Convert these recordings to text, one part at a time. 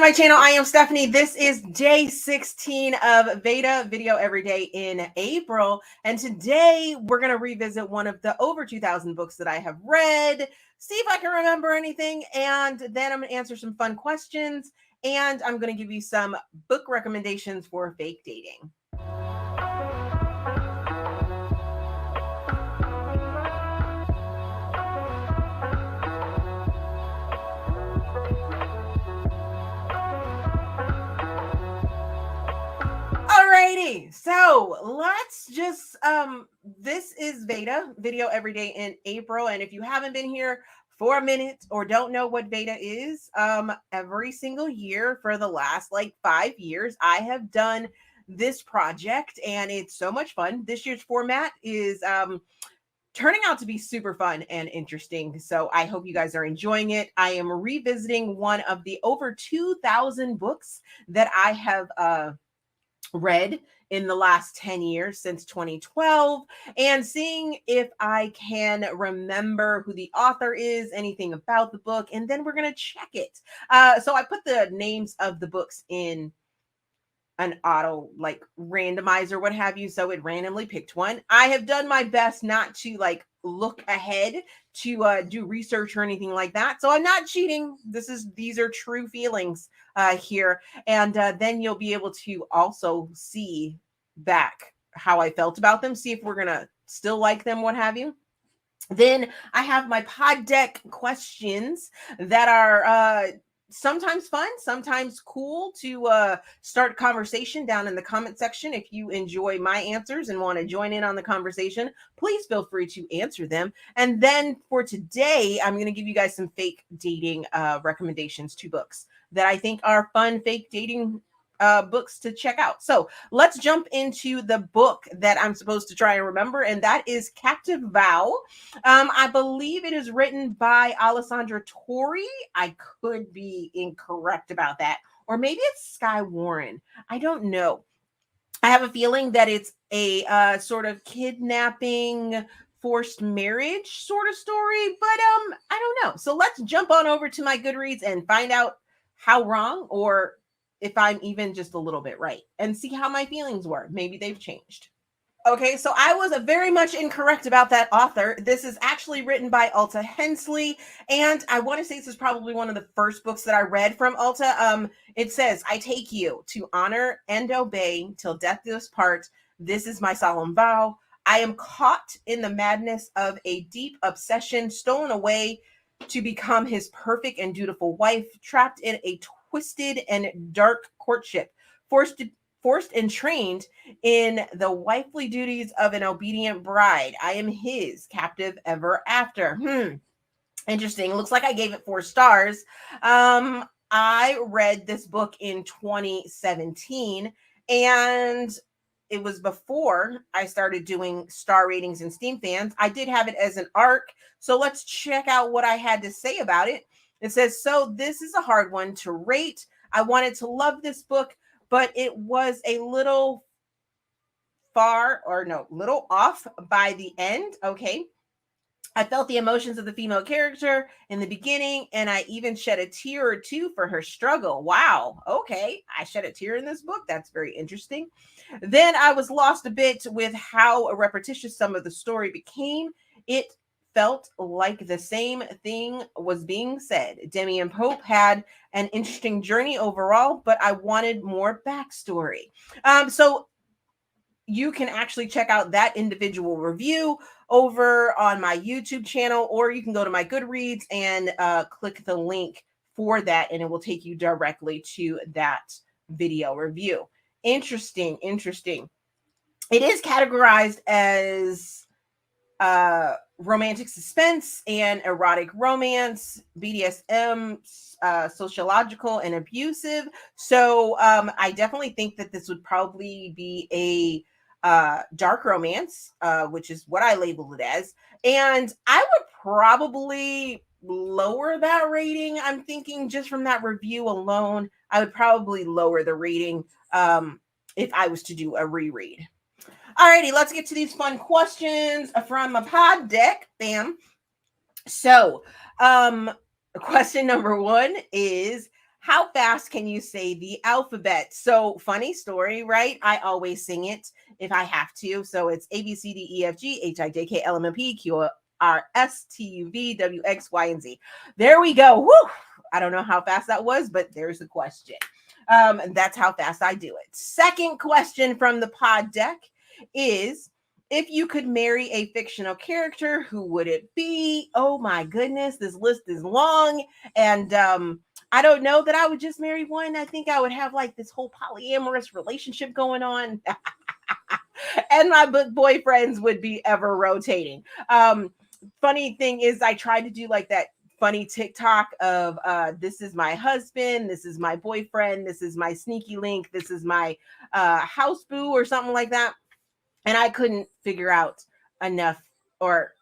my channel. I am Stephanie. This is day 16 of VEDA, video every day in April. And today we're going to revisit one of the over 2,000 books that I have read, see if I can remember anything, and then I'm going to answer some fun questions, and I'm going to give you some book recommendations for fake dating. Alrighty, so let's just this is VEDA, video every day in April, and if you haven't been here for a minute or don't know what VEDA is, every single year for the last like 5 years I have done this project, and it's so much fun. This year's format is turning out to be super fun and interesting, so I hope you guys are enjoying it. I am revisiting one of the over 2,000 books that I have read in the last 10 years since 2012, and seeing if I can remember who the author is, anything about the book, and then we're going to check it. So I put the names of the books in an auto like randomizer, what have you, so it randomly picked one. I have done my best not to like look ahead to do research or anything like that, so I'm not cheating. These are true feelings here, and then you'll be able to also see back how I felt about them, see if we're gonna still like them, what have you. Then I have my pod deck questions that are sometimes fun, sometimes cool to start conversation down in the comment section. If you enjoy my answers and want to join in on the conversation, please feel free to answer them. And then for today, I'm going to give you guys some fake dating recommendations, 2 books that I think are fun fake dating books to check out. So let's jump into the book that I'm supposed to try and remember, and that is Captive Vow. I believe it is written by Alessandra Torre. I could be incorrect about that, or maybe it's Sky Warren. I don't know. I have a feeling that it's a sort of kidnapping, forced marriage sort of story, but I don't know. So let's jump on over to my Goodreads and find out how wrong, or if I'm even just a little bit right, and see how my feelings were. Maybe they've changed. Okay, so I was very much incorrect about that author. This is actually written by Alta Hensley, and I want to say this is probably one of the first books that I read from Alta. It says, "I take you to honor and obey till death do us part. This is my solemn vow. I am caught in the madness of a deep obsession, stolen away to become his perfect and dutiful wife, trapped in a twisted and dark courtship, forced and trained in the wifely duties of an obedient bride. I am his, captive ever after." Interesting. Looks like I gave it 4 stars. I read this book in 2017, and it was before I started doing star ratings and Steam fans. I did have it as an ARC, so let's check out what I had to say about it. It says, "So this is a hard one to rate. I wanted to love this book, but it was a little little off by the end." Okay. "I felt the emotions of the female character in the beginning, and I even shed a tear or 2 for her struggle." Wow. Okay. I shed a tear in this book. That's very interesting. "Then I was lost a bit with how repetitious some of the story became. It felt like the same thing was being said. Demi and Pope had an interesting journey overall, but I wanted more backstory." So you can actually check out that individual review over on my YouTube channel, or you can go to my Goodreads and click the link for that, and it will take you directly to that video review. Interesting. It is categorized as romantic suspense and erotic romance, BDSM, sociological and abusive. So I definitely think that this would probably be a dark romance, which is what I labeled it as. And I would probably lower that rating. I'm thinking just from that review alone, I would probably lower the rating if I was to do a reread. Alrighty, let's get to these fun questions from my pod deck. Bam. So, question number 1 is, How fast can you say the alphabet? So funny story, right? I always sing it if I have to. So it's A, B, C, D, E, F, G, H, I, J, K, L, M, N, P, Q, R, S, T, U, V, W, X, Y, and Z. There we go. Woo! I don't know how fast that was, but there's the question. That's how fast I do it. Second question from the pod deck is, if you could marry a fictional character, who would it be? Oh my goodness, this list is long. And I don't know that I would just marry one. I think I would have like this whole polyamorous relationship going on. And my book boyfriends would be ever rotating. Funny thing is, I tried to do like that funny TikTok of this is my husband, this is my boyfriend, this is my sneaky link, this is my house boo or something like that. And I couldn't figure out enough, or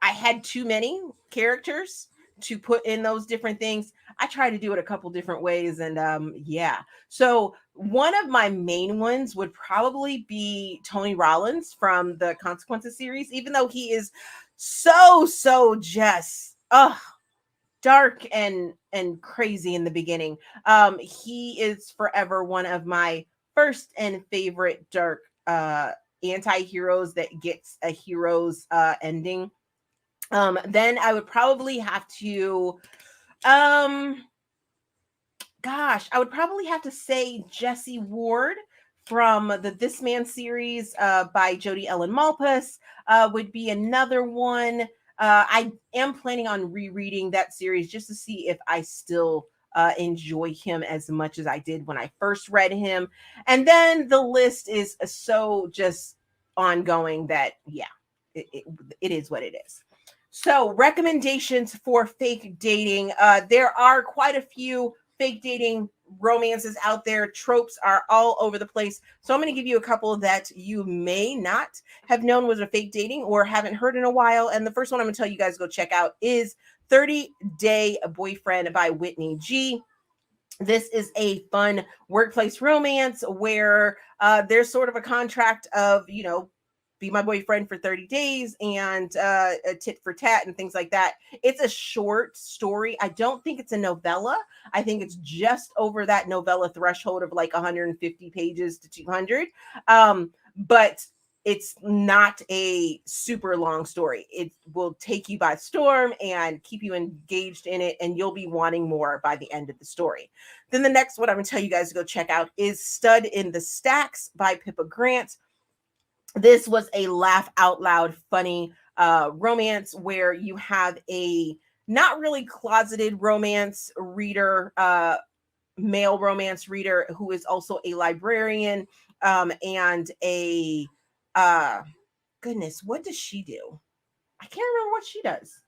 I had too many characters to put in those different things. I tried to do it a couple different ways, and yeah. So one of my main ones would probably be Tony Rollins from the Consequences series, even though he is so just dark and crazy in the beginning. He is forever one of my first and favorite dark anti-heroes that gets a hero's ending. Then I would probably have to I would probably have to say Jesse Ward from the This Man series by Jodi Ellen Malpas would be another one. I am planning on rereading that series just to see if I still enjoy him as much as I did when I first read him. And then the list is so just ongoing that, yeah, it is what it is. So recommendations for fake dating. There are quite a few fake dating romances out there. Tropes are all over the place. So I'm going to give you a couple that you may not have known was a fake dating or haven't heard in a while. And the first one I'm going to tell you guys to go check out is 30-Day Boyfriend by Whitney G. This is a fun workplace romance where there's sort of a contract of, be my boyfriend for 30 days and a tit for tat and things like that. It's a short story. I don't think it's a novella. I think it's just over that novella threshold of like 150 pages to 200. But it's not a super long story. It will take you by storm and keep you engaged in it, and you'll be wanting more by the end of the story. Then the next one I'm going to tell you guys to go check out is Stud in the Stacks by Pippa Grant. This was a laugh out loud funny romance where you have a not really closeted romance reader, male romance reader who is also a librarian, and a goodness, what does she do? I can't remember what she does.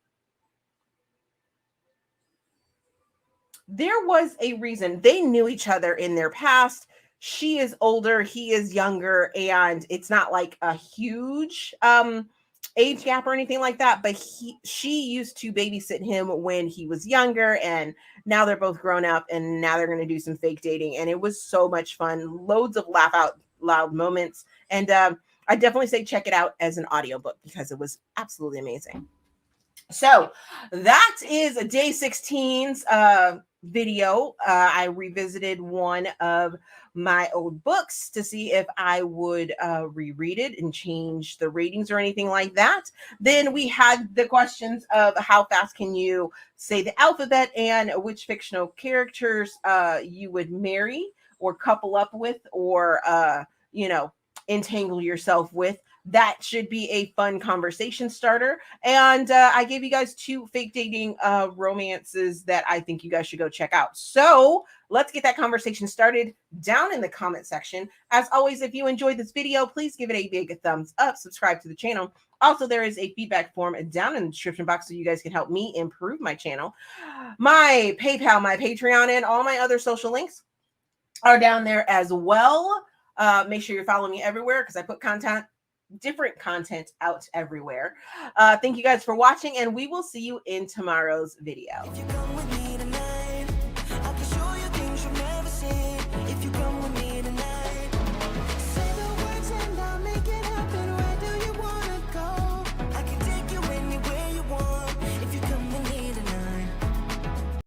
There was a reason they knew each other in their past. She is older, he is younger, and it's not like a huge age gap or anything like that, but she used to babysit him when he was younger, and now they're both grown up, and now they're going to do some fake dating, and it was so much fun. Loads of laugh out loud moments, and I definitely say check it out as an audiobook because it was absolutely amazing. So that is a day 16's video. I revisited one of my old books to see if I would reread it and change the ratings or anything like that. Then we had the questions of how fast can you say the alphabet and which fictional characters you would marry or couple up with or, entangle yourself with. That should be a fun conversation starter. And I gave you guys 2 fake dating romances that I think you guys should go check out. So let's get that conversation started down in the comment section. As always, if you enjoyed this video, please give it a big thumbs up, subscribe to the channel. Also, there is a feedback form down in the description box so you guys can help me improve my channel. My PayPal, my Patreon, and all my other social links are down there as well. Make sure you're following me everywhere because I put different content out everywhere. Thank you guys for watching, and we will see you in tomorrow's video.